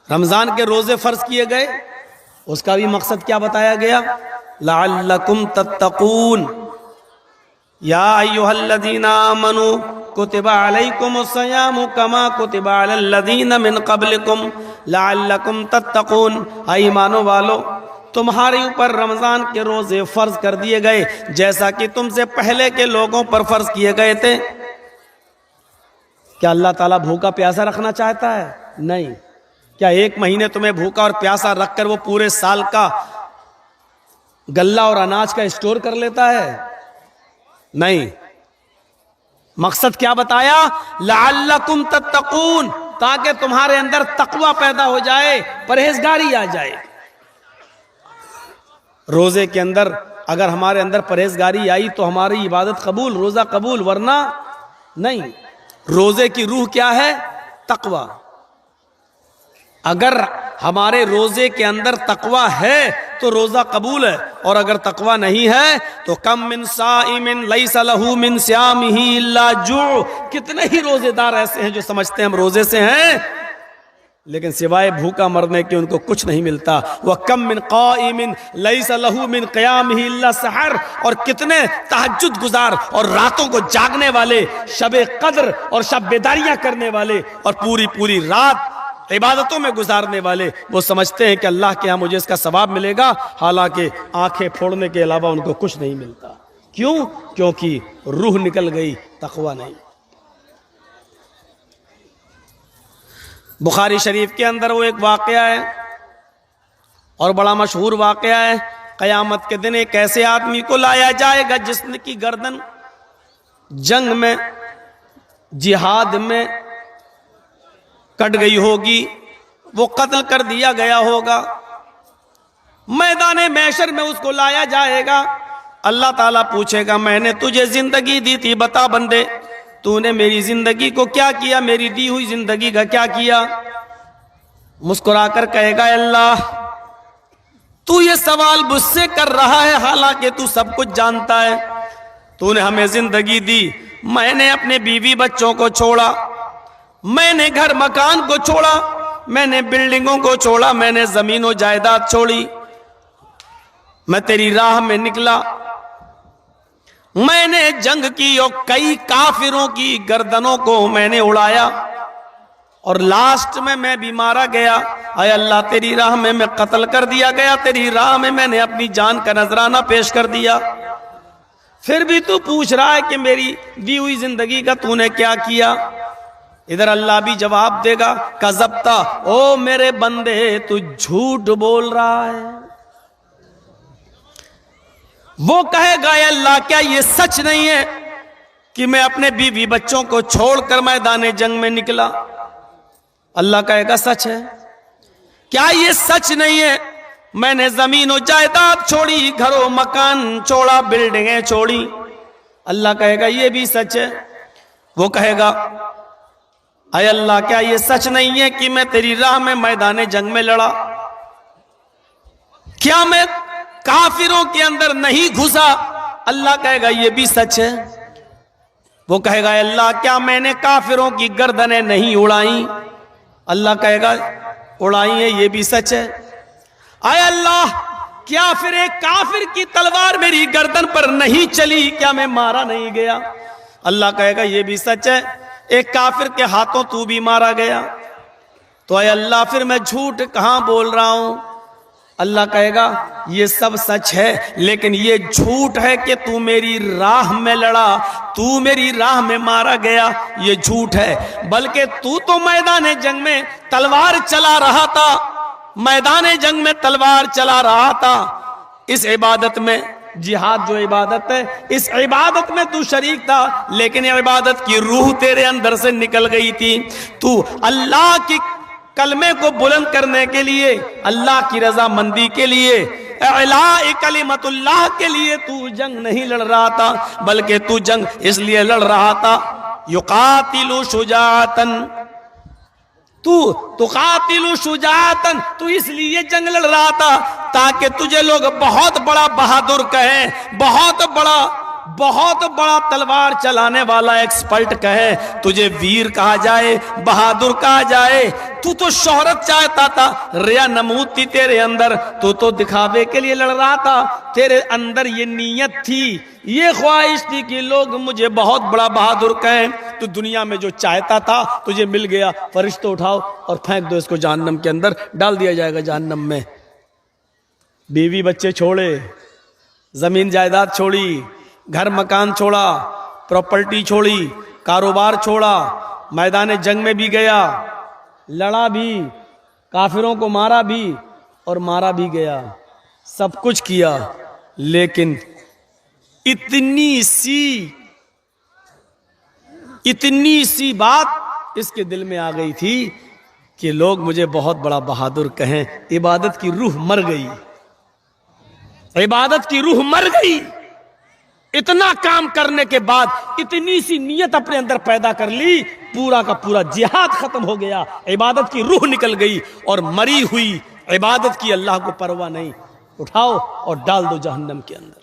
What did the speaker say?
رمضان کے روزے فرض کیے گئے، اس کا بھی مقصد کیا بتایا گیا؟ لعلکم تتقون، یا ایھا الذین آمنوا کتب علیکم الصیام کما کتب علی الذین من قبلکم لعلکم تتقون، اے ایمانو والو تمہارے اوپر رمضان کے روزے فرض کر دیے گئے جیسا کہ تم سے پہلے کے لوگوں پر فرض کیے گئے تھے۔ کیا اللہ تعالیٰ بھوکا پیاسا رکھنا چاہتا ہے؟ نہیں۔ کیا ایک مہینے تمہیں بھوکا اور پیاسا رکھ کر وہ پورے سال کا غلہ اور اناج کا اسٹور کر لیتا ہے؟ نہیں۔ مقصد کیا بتایا؟ لعلکم تتقون، تاکہ تمہارے اندر تقوی پیدا ہو جائے، پرہیزگاری آ جائے۔ روزے کے اندر اگر ہمارے اندر پرہیزگاری آئی تو ہماری عبادت قبول، روزہ قبول، ورنہ نہیں۔ روزے کی روح کیا ہے؟ تقوی۔ اگر ہمارے روزے کے اندر تقوی ہے تو روزہ قبول ہے، اور اگر تقوی نہیں ہے تو کم من صائم لیس لہ من صیامہ الا جوع، کتنے ہی روزے دار ایسے ہیں جو سمجھتے ہیں ہم روزے سے ہیں لیکن سوائے بھوکا مرنے کے ان کو کچھ نہیں ملتا۔ وَكَم مِّن قَائِمٍ لَيْسَ لَهُ مِن قِيَامِهِ إِلَّا سَحَرٌ، اور کتنے تہجد گزار اور راتوں کو جاگنے والے، شب قدر اور شب بیداریاں کرنے والے اور پوری رات عبادتوں میں گزارنے والے، وہ سمجھتے ہیں کہ اللہ کے ہاں مجھے اس کا ثواب ملے گا، حالانکہ آنکھیں پھوڑنے کے علاوہ ان کو کچھ نہیں ملتا۔ کیوں؟ کیونکہ روح نکل گئی، تقوی نہیں۔ بخاری شریف کے اندر وہ ایک واقعہ ہے اور بڑا مشہور واقعہ ہے۔ قیامت کے دن ایک ایسے آدمی کو لایا جائے گا جس کی گردن جنگ میں، جہاد میں کٹ گئی ہوگی، وہ قتل کر دیا گیا ہوگا۔ میدان محشر میں اس کو لایا جائے گا، اللہ تعالیٰ پوچھے گا میں نے تجھے زندگی دی تھی، بتا بندے تو نے میری زندگی کو کیا کیا، میری دی ہوئی زندگی کا کیا کیا؟ مسکرا کر کہے گا اللہ تو یہ سوال مجھ سے کر رہا ہے حالانکہ تو سب کچھ جانتا ہے۔ تو نے ہمیں زندگی دی، میں نے اپنے بیوی بچوں کو چھوڑا، میں نے گھر مکان کو چھوڑا، میں نے بلڈنگوں کو چھوڑا، میں نے زمین و جائیداد چھوڑی، میں تیری راہ میں نکلا، میں نے جنگ کی اور کئی کافروں کی گردنوں کو میں نے اڑایا، اور لاسٹ میں بھی مارا گیا۔ اے اللہ تیری راہ میں قتل کر دیا گیا، تیری راہ میں نے اپنی جان کا نذرانہ پیش کر دیا، پھر بھی تو پوچھ رہا ہے کہ میری دی ہوئی زندگی کا تو نے کیا کیا؟ ادھر اللہ بھی جواب دے گا کذبتا، او میرے بندے تو جھوٹ بول رہا ہے۔ وہ کہے گا اے اللہ کیا یہ سچ نہیں ہے کہ میں اپنے بیوی بچوں کو چھوڑ کر میدان جنگ میں نکلا؟ اللہ کہے گا سچ ہے۔ کیا یہ سچ نہیں ہے میں نے زمین و جائیداد چھوڑی، گھر و مکان چھوڑا، بلڈنگیں چھوڑی؟ اللہ کہے گا یہ بھی سچ ہے۔ وہ کہے گا اے اللہ کیا یہ سچ نہیں ہے کہ میں تیری راہ میں میدان جنگ میں لڑا؟ کیا میں کافروں کے اندر نہیں گھسا؟ اللہ کہے گا یہ بھی سچ ہے۔ وہ کہے گا اللہ کیا میں نے کافروں کی گردنیں نہیں اڑائیں؟ اللہ کہے گا اڑائی ہیں، یہ بھی سچ ہے۔ اے اللہ کیا پھر ایک کافر کی تلوار میری گردن پر نہیں چلی؟ کیا میں مارا نہیں گیا؟ اللہ کہے گا یہ بھی سچ ہے۔ ایک کافر کے ہاتھوں تو بھی مارا گیا، تو اے اللہ پھر میں جھوٹ کہاں بول رہا ہوں؟ اللہ کہے گا یہ سب سچ ہے، لیکن یہ جھوٹ ہے کہ تو میری راہ میں لڑا، تو میری راہ میں مارا گیا، یہ جھوٹ ہے۔ بلکہ تو میدان جنگ میں تلوار چلا رہا تھا، میدان جنگ میں تلوار چلا رہا تھا، اس عبادت میں، جہاد جو عبادت ہے، اس عبادت میں تو شریک تھا، لیکن یہ عبادت کی روح تیرے اندر سے نکل گئی تھی۔ تو اللہ کی کلمے کو بلند کرنے کے لیے، اللہ کی رضا مندی کے لیے، اعلاء کلمت اللہ کے لیے تو جنگ نہیں لڑ رہا تھا، بلکہ تو جنگ اس لیے لڑ رہا تھا یقاتل شجاعتن، تو تقاتل شجاعتن، تو اس لیے جنگ لڑ رہا تھا تاکہ تجھے لوگ بہت بڑا بہادر کہیں، بہت بڑا بہت بڑا تلوار چلانے والا ایکسپرٹ کہے تجھے ویر کہا جائے، بہادر کہا جائے، تو شہرت چاہتا تھا، ریا نمود تھی تیرے اندر، تو دکھاوے کے لیے لڑ رہا تھا، تیرے اندر یہ نیت تھی، یہ خواہش تھی کہ لوگ مجھے بہت بڑا بہادر کہیں، تو دنیا میں جو چاہتا تھا تجھے مل گیا، فرشتوں اٹھاؤ اور پھینک دو اس کو جہنم کے اندر، ڈال دیا جائے گا جہنم میں۔ بیوی بچے چھوڑے، زمین جائیداد چھوڑی، گھر مکان چھوڑا، پراپرٹی چھوڑی، کاروبار چھوڑا، میدان جنگ میں بھی گیا، لڑا بھی، کافروں کو مارا بھی اور مارا بھی گیا، سب کچھ کیا، لیکن اتنی سی بات اس کے دل میں آ گئی تھی کہ لوگ مجھے بہت بڑا بہادر کہیں، عبادت کی روح مر گئی، عبادت کی روح مر گئی۔ اتنا کام کرنے کے بعد اتنی سی نیت اپنے اندر پیدا کر لی، پورا کا پورا جہاد ختم ہو گیا، عبادت کی روح نکل گئی اور مری ہوئی عبادت کی اللہ کو پرواہ نہیں، اٹھاؤ اور ڈال دو جہنم کے اندر۔